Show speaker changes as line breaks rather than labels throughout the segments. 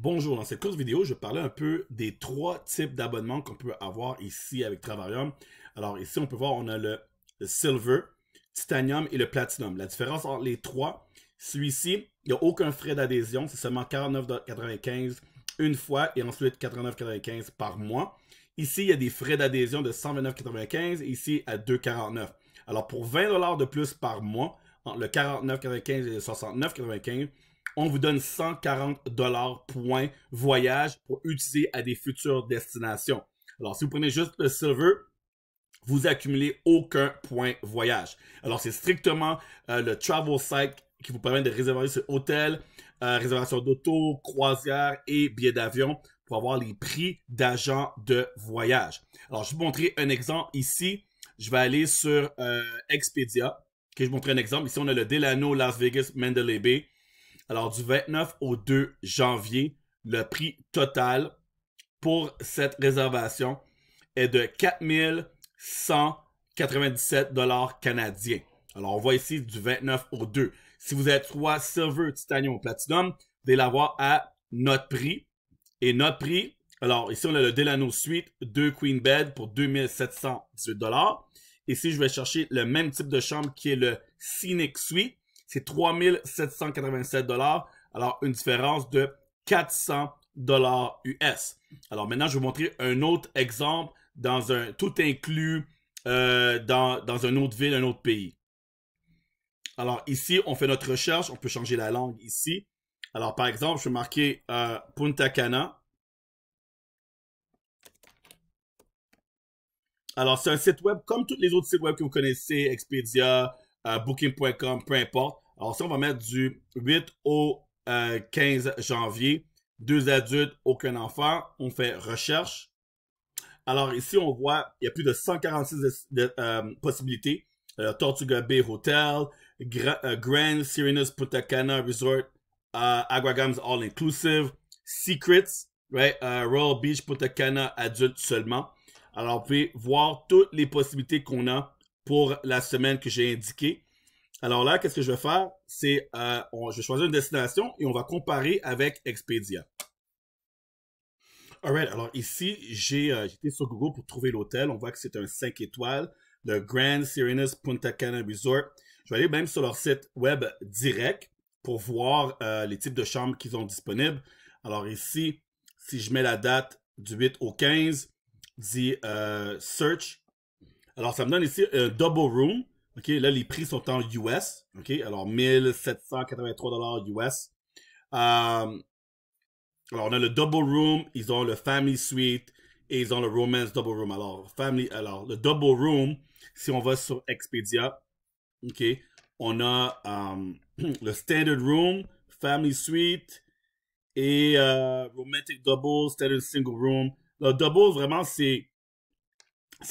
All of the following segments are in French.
Bonjour, dans cette courte vidéo, je vais parler un peu des trois types d'abonnements qu'on peut avoir ici avec Travarium. Alors ici, on peut voir, on a le Silver, Titanium et le Platinum. La différence entre les trois, celui-ci, il n'y a aucun frais d'adhésion, c'est seulement 49,95 une fois et ensuite 89,95 par mois. Ici, il y a des frais d'adhésion de 129,95 et ici à 2,49. Alors pour 20$ de plus par mois, entre le 49,95 et le 69,95, on vous donne 140$ point voyage pour utiliser à des futures destinations. Alors, si vous prenez juste le Silver, vous accumulez aucun point voyage. Alors, c'est strictement le Travel Site qui vous permet de réserver ce hôtel, réservation d'auto, croisière et billets d'avion pour avoir les prix d'agents de voyage. Alors, je vais vous montrer un exemple ici. Je vais aller sur Expedia. Okay, je vais vous montrer un exemple. Ici, on a le Delano Las Vegas Mandalay Bay. Alors, du 29 au 2 janvier, le prix total pour cette réservation est de 4197$ canadiens. Alors, on voit ici du 29 au 2. Si vous êtes soit Silver, Titanium ou Platinum, vous allez l'avoir à notre prix. Et notre prix, alors ici, on a le Delano Suite 2 Queen Bed pour 2718$. Et si je vais chercher le même type de chambre qui est le Scenic Suite, c'est 3787$. Alors, une différence de 400$ US. Alors, maintenant, je vais vous montrer un autre exemple dans un tout inclus dans une autre ville, un autre pays. Alors, ici, on fait notre recherche. On peut changer la langue ici. Alors, par exemple, je vais marquer Punta Cana. Alors, c'est un site web comme tous les autres sites web que vous connaissez, Expedia, Booking.com, peu importe. Alors, si on va mettre du 8 au 15 janvier, 2 adultes, aucun enfant, on fait recherche. Alors, ici, on voit, il y a plus de 146 possibilités. Tortuga Bay Hotel, Grand Serenus Punta Cana Resort, Aquagams All Inclusive, Secrets, right? Royal Beach Punta Cana adulte seulement. Alors, vous pouvez voir toutes les possibilités qu'on a pour la semaine que j'ai indiquée. Alors là, qu'est-ce que je vais faire? C'est, je vais choisir une destination et on va comparer avec Expedia. Alright, alors ici, j'étais sur Google pour trouver l'hôtel. On voit que c'est un 5 étoiles, le Grand Serenus Punta Cana Resort. Je vais aller même sur leur site web direct pour voir les types de chambres qu'ils ont disponibles. Alors ici, si je mets la date du 8 au 15, dit Search. Alors ça me donne ici un double room. OK, là, les prix sont en US. OK, alors 1783$ US. Alors, on a le double room, ils ont le family suite et ils ont le romance double room. Alors, le double room, si on va sur Expedia, OK, on a le standard room, family suite et romantic double, standard single room. Le double, vraiment, c'est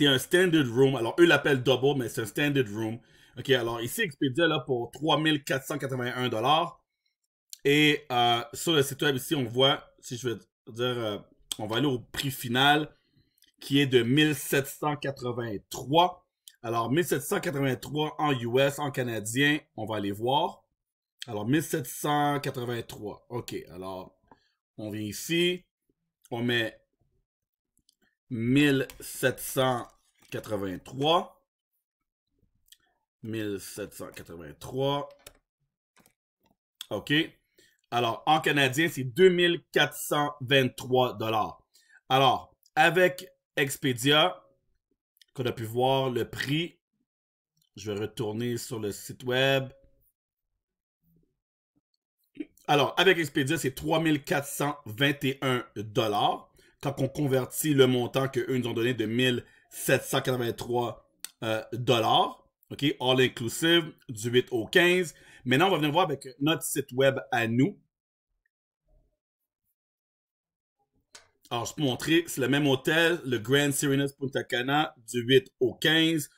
un standard room. Alors, eux l'appellent double, mais c'est un standard room. OK, alors ici, Expedia, là, pour 3481$. Et sur le site web ici, on voit, si je veux dire, on va aller au prix final qui est de 1783. Alors, 1783 en US, en canadien, on va aller voir. Alors, 1783. OK, alors, on vient ici, on met 1783. 1783. OK. Alors, en canadien, c'est 2423$. Alors, avec Expedia, qu'on a pu voir le prix, je vais retourner sur le site web. Alors, avec Expedia, c'est 3421$. Quand on convertit le montant qu'eux nous ont donné de 1783$. OK, all inclusive, du 8 au 15. Maintenant, on va venir voir avec notre site web à nous. Alors, je peux montrer, c'est le même hôtel, le Grand Serenus Punta Cana, du 8 au 15,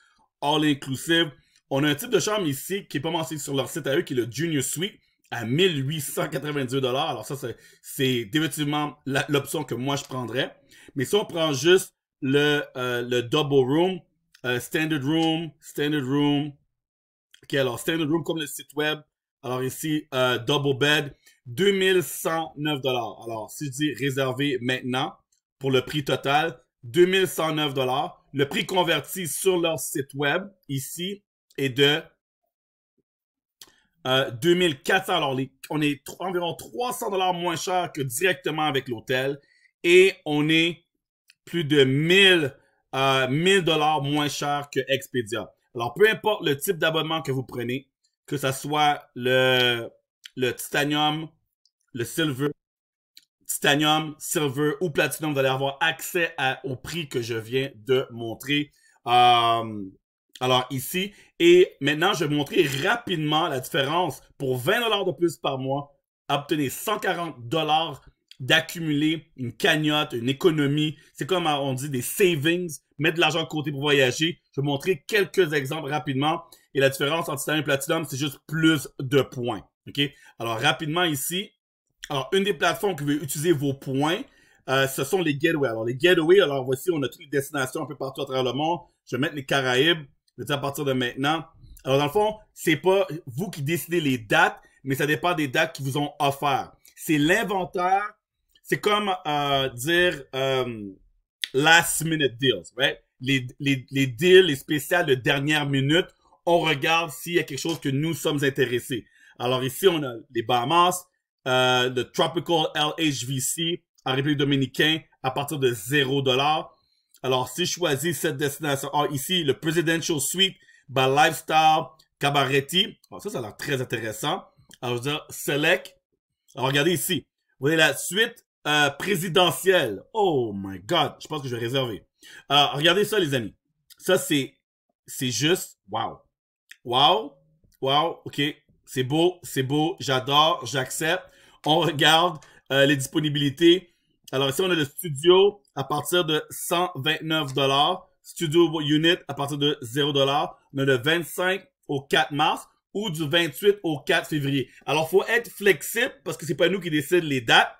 all inclusive. On a un type de chambre ici qui n'est pas mentionné sur leur site à eux, qui est le Junior Suite, à 1892$. Alors ça, c'est définitivement l'option que moi, je prendrais. Mais si on prend juste le double room, standard room, OK, alors standard room comme le site web, Alors ici, double bed, 2109 $. Alors, si je dis réservé maintenant, pour le prix total, 2109 $. Le prix converti sur leur site web, ici, est de 2400. Alors, on est environ 300 $ moins cher que directement avec l'hôtel. Et on est plus de 1000 $1000 moins cher que Expedia. Alors, peu importe le type d'abonnement que vous prenez, que ce soit le Titanium, le Silver, Titanium, Silver ou Platinum, vous allez avoir accès au prix que je viens de montrer. Alors ici, et maintenant, je vais vous montrer rapidement la différence pour 20 $ de plus par mois, obtenir 140 $ d'accumuler une cagnotte, une économie. C'est comme on dit des savings, mettre de l'argent de côté pour voyager. Je vais vous montrer quelques exemples rapidement. Et la différence entre Titanium et Platinum, c'est juste plus de points. OK? Alors rapidement ici, alors une des plateformes que vous pouvez utiliser vos points, ce sont les Getaways. Alors les Getaways, alors voici, on a toutes les destinations un peu partout à travers le monde. Je vais mettre les Caraïbes. Je vais dire à partir de maintenant. Alors, dans le fond, c'est pas vous qui décidez les dates, mais ça dépend des dates qui vous ont offert. C'est l'inventaire. C'est comme dire last minute deals, right? Les deals, les spéciales de dernière minute, on regarde s'il y a quelque chose que nous sommes intéressés. Alors ici, on a les Bahamas, le Tropical LHVC en République dominicaine à partir de 0 $. Alors, si je choisis cette destination, ici, le Presidential Suite by Lifestyle Cabaretti. Alors, ça a l'air très intéressant. Alors, je veux dire, Select. Alors, regardez ici. Vous voyez la suite présidentielle. Oh my God. Je pense que je vais réserver. Alors, regardez ça, les amis. Ça, c'est juste, wow. Wow. Wow. OK. C'est beau. J'adore. J'accepte. On regarde les disponibilités. Alors ici, on a le studio à partir de 129 $. Studio Unit à partir de 0 $. On a le 25 au 4 mars ou du 28 au 4 février. Alors, faut être flexible parce que c'est pas nous qui décident les dates.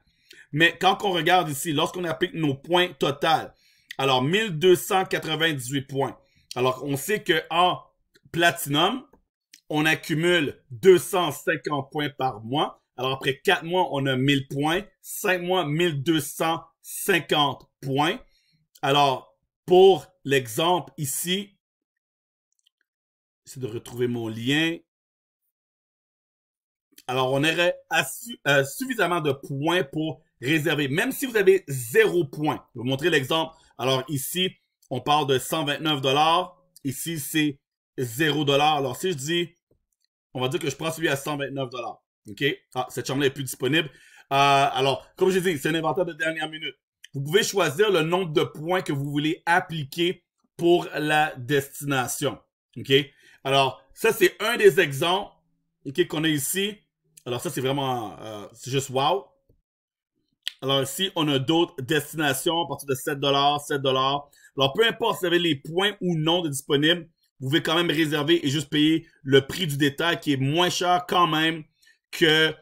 Mais quand on regarde ici, lorsqu'on applique nos points total, alors 1298 points. Alors, on sait que en Platinum, on accumule 250 points par mois. Alors, après 4 mois, on a 1000 points. 5 mois, 1250 points. Alors, pour l'exemple ici, j'essaie de retrouver mon lien. Alors, on aurait suffisamment de points pour réserver. Même si vous avez 0 points. Je vais vous montrer l'exemple. Alors, ici, on parle de 129 $. Ici, c'est 0 $. Alors, si je dis, on va dire que je prends celui à 129 $. OK? Ah, cette chambre-là est plus disponible. Alors, comme je dis, c'est un inventaire de dernière minute. Vous pouvez choisir le nombre de points que vous voulez appliquer pour la destination. OK? Alors, ça, c'est un des exemples, OK, qu'on a ici. Alors, ça, c'est vraiment, c'est juste wow. Alors, ici, on a d'autres destinations à partir de 7 $, 7 $. Alors, peu importe si vous avez les points ou non de disponibles, vous pouvez quand même réserver et juste payer le prix du détail qui est moins cher quand même que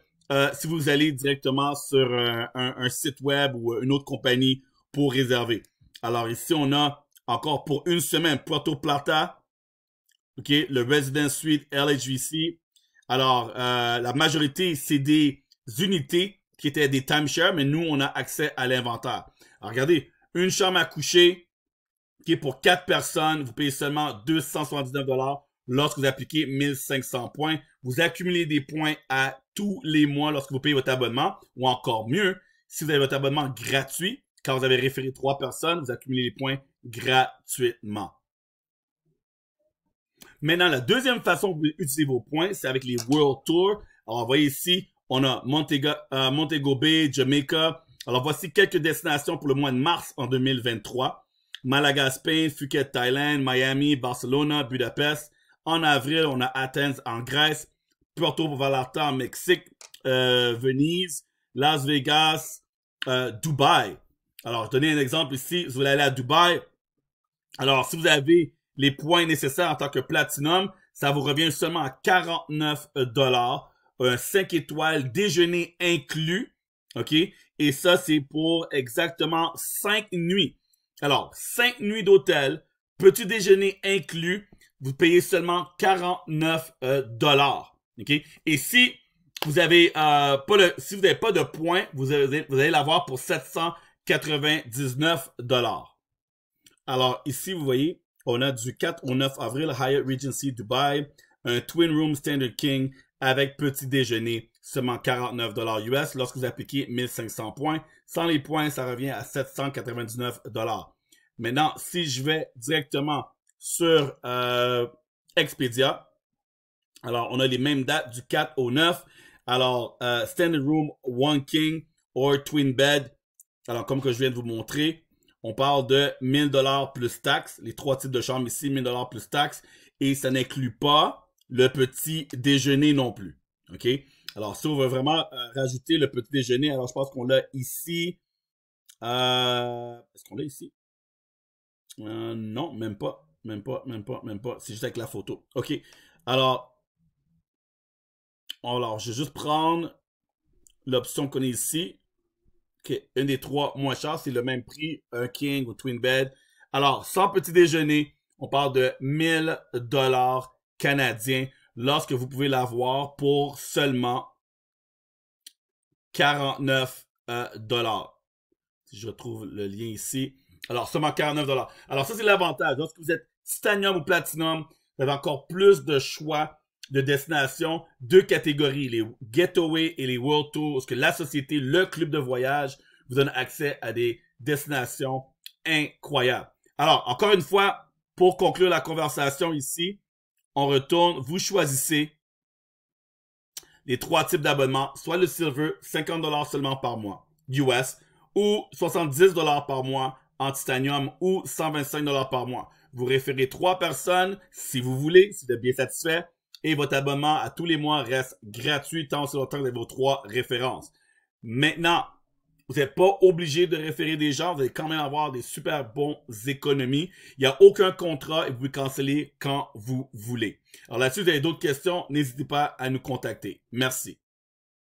si vous allez directement sur un site web ou une autre compagnie pour réserver. Alors ici, on a encore pour une semaine Puerto Plata, OK, le Residence Suite LHVC. Alors, la majorité, c'est des unités qui étaient des timeshare, mais nous, on a accès à l'inventaire. Alors, regardez, une chambre à coucher qui est pour 4 personnes, vous payez seulement 279 $ lorsque vous appliquez 1500 points. Vous accumulez des points à tous les mois lorsque vous payez votre abonnement, ou encore mieux, si vous avez votre abonnement gratuit, quand vous avez référé 3 personnes, vous accumulez les points gratuitement. Maintenant, la deuxième façon que vous utilisez vos points, c'est avec les World Tours. Alors, vous voyez ici, on a Montego Bay, Jamaica. Alors, voici quelques destinations pour le mois de mars en 2023. Malaga, Spain, Phuket, Thaïlande, Miami, Barcelona, Budapest. En avril, on a Athens en Grèce, Puerto Vallarta en Mexique, Venise, Las Vegas, Dubaï. Alors, je vais donner un exemple ici. Si vous voulez aller à Dubaï, alors si vous avez les points nécessaires en tant que Platinum, ça vous revient seulement à 49 $. Un 5 étoiles, déjeuner inclus. OK? Et ça, c'est pour exactement 5 nuits. Alors, 5 nuits d'hôtel, petit déjeuner inclus, vous payez seulement 49 $. OK? Et si vous avez si vous n'avez pas de points, vous allez l'avoir pour 799 $. Alors ici, vous voyez, on a du 4 au 9 avril, Hyatt Regency Dubai, un Twin Room Standard King avec petit déjeuner, seulement 49 $ US lorsque vous appliquez 1500 points. Sans les points, ça revient à 799 $. Maintenant, si je vais directement sur Expedia, alors on a les mêmes dates du 4 au 9. Alors, Standard Room, One King or Twin Bed. Alors, comme que je viens de vous montrer, on parle de 1000 $ plus taxes. Les trois types de chambres ici, 1000 $ plus taxes. Et ça n'inclut pas le petit déjeuner non plus. OK? Alors, si on veut vraiment rajouter le petit déjeuner, alors je pense qu'on l'a ici. Est-ce qu'on l'a ici? Non, même pas. Même pas. C'est juste avec la photo. OK. Alors, je vais juste prendre l'option qu'on a ici. OK. Une des trois moins chères, c'est le même prix, un King ou Twin Bed. Alors, sans petit déjeuner, on parle de 1000 $ canadiens lorsque vous pouvez l'avoir pour seulement 49 $. Si je retrouve le lien ici. Alors, seulement 49 $. Alors, ça, c'est l'avantage. Lorsque vous êtes Titanium ou Platinum, vous avez encore plus de choix de destinations, deux catégories, les Getaway et les World Tours, parce que la société, le club de voyage, vous donne accès à des destinations incroyables. Alors, encore une fois, pour conclure la conversation ici, on retourne, vous choisissez les trois types d'abonnements, soit le Silver, 50 $ seulement par mois, US, ou 70 $ par mois en Titanium, ou 125 $ par mois. Vous référez trois personnes, si vous voulez, si vous êtes bien satisfait, et votre abonnement à tous les mois reste gratuit tant aussi longtemps que vous avez vos trois références. Maintenant, vous n'êtes pas obligé de référer des gens, vous allez quand même avoir des super bons économies. Il n'y a aucun contrat et vous pouvez canceller quand vous voulez. Alors là-dessus, vous avez d'autres questions, n'hésitez pas à nous contacter. Merci.